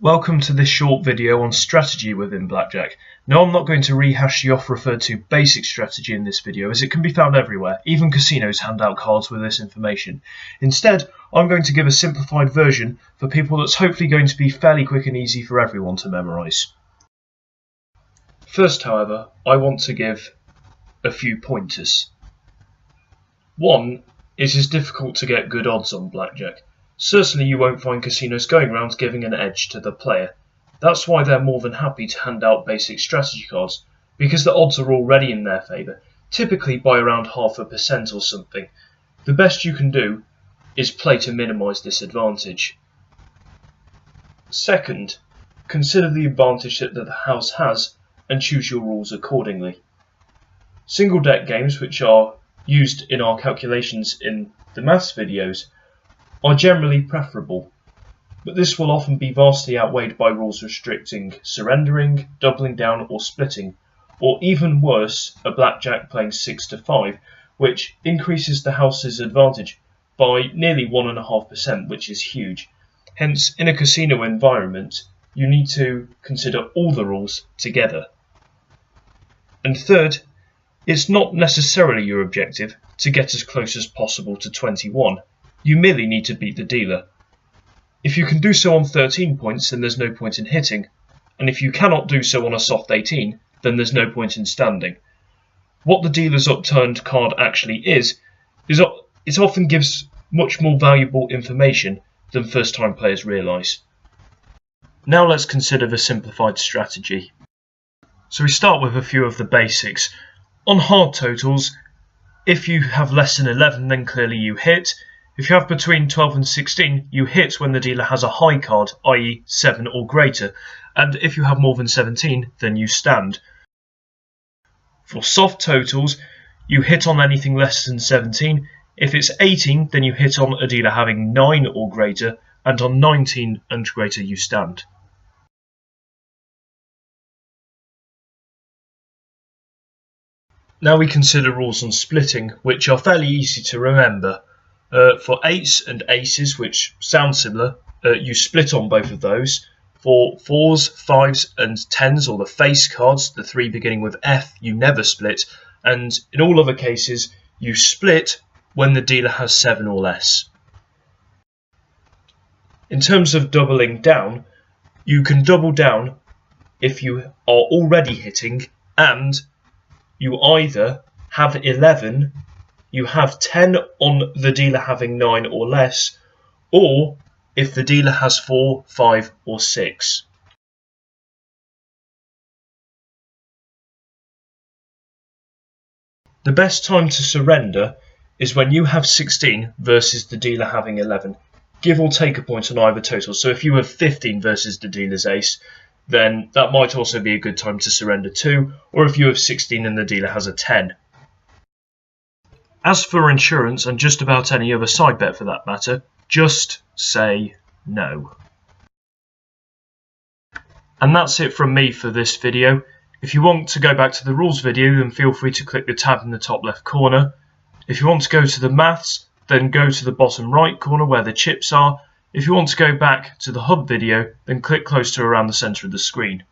Welcome to this short video on strategy within Blackjack. Now I'm not going to rehash the oft referred to basic strategy in this video, as it can be found everywhere. Even casinos hand out cards with this information. Instead, I'm going to give a simplified version for people that's hopefully going to be fairly quick and easy for everyone to memorise. First, however, I want to give a few pointers. One, it is difficult to get good odds on Blackjack. Certainly you won't find casinos going around giving an edge to the player. That's why they're more than happy to hand out basic strategy cards, because the odds are already in their favour, typically by around 0.5% or something. The best you can do is play to minimise this advantage. Second, consider the advantage that the house has and choose your rules accordingly. Single deck games, which are used in our calculations in the maths videos, are generally preferable, but this will often be vastly outweighed by rules restricting surrendering, doubling down or splitting, or even worse, a blackjack playing 6 to 5, which increases the house's advantage by nearly 1.5%, which is huge. Hence, in a casino environment, you need to consider all the rules together. And third, it's not necessarily your objective to get as close as possible to 21. You merely need to beat the dealer. If you can do so on 13 points, then there's no point in hitting, and if you cannot do so on a soft 18, then there's no point in standing. What the dealer's upturned card actually is it often gives much more valuable information than first-time players realise. Now let's consider the simplified strategy. So we start with a few of the basics. On hard totals, if you have less than 11, then clearly you hit. If you have between 12 and 16, you hit when the dealer has a high card, i.e. 7 or greater, and if you have more than 17, then you stand. For soft totals, you hit on anything less than 17. If it's 18, then you hit on a dealer having 9 or greater, and on 19 and greater you stand. Now we consider rules on splitting, which are fairly easy to remember. For 8s and aces, which sound similar, you split on both of those. For 4s, 5s and 10s, or the face cards, the 3 beginning with F, you never split. And in all other cases, you split when the dealer has 7 or less. In terms of doubling down, you can double down if you are already hitting and you either have 11, you have 10 on the dealer having 9 or less, or if the dealer has 4, 5 or 6. The best time to surrender is when you have 16 versus the dealer having 11. Give or take a point on either total. So if you have 15 versus the dealer's ace, then that might also be a good time to surrender too, or if you have 16 and the dealer has a 10. As for insurance, and just about any other side bet for that matter, just say no. And that's it from me for this video. If you want to go back to the rules video, then feel free to click the tab in the top left corner. If you want to go to the maths, then go to the bottom right corner where the chips are. If you want to go back to the hub video, then click close to around the centre of the screen.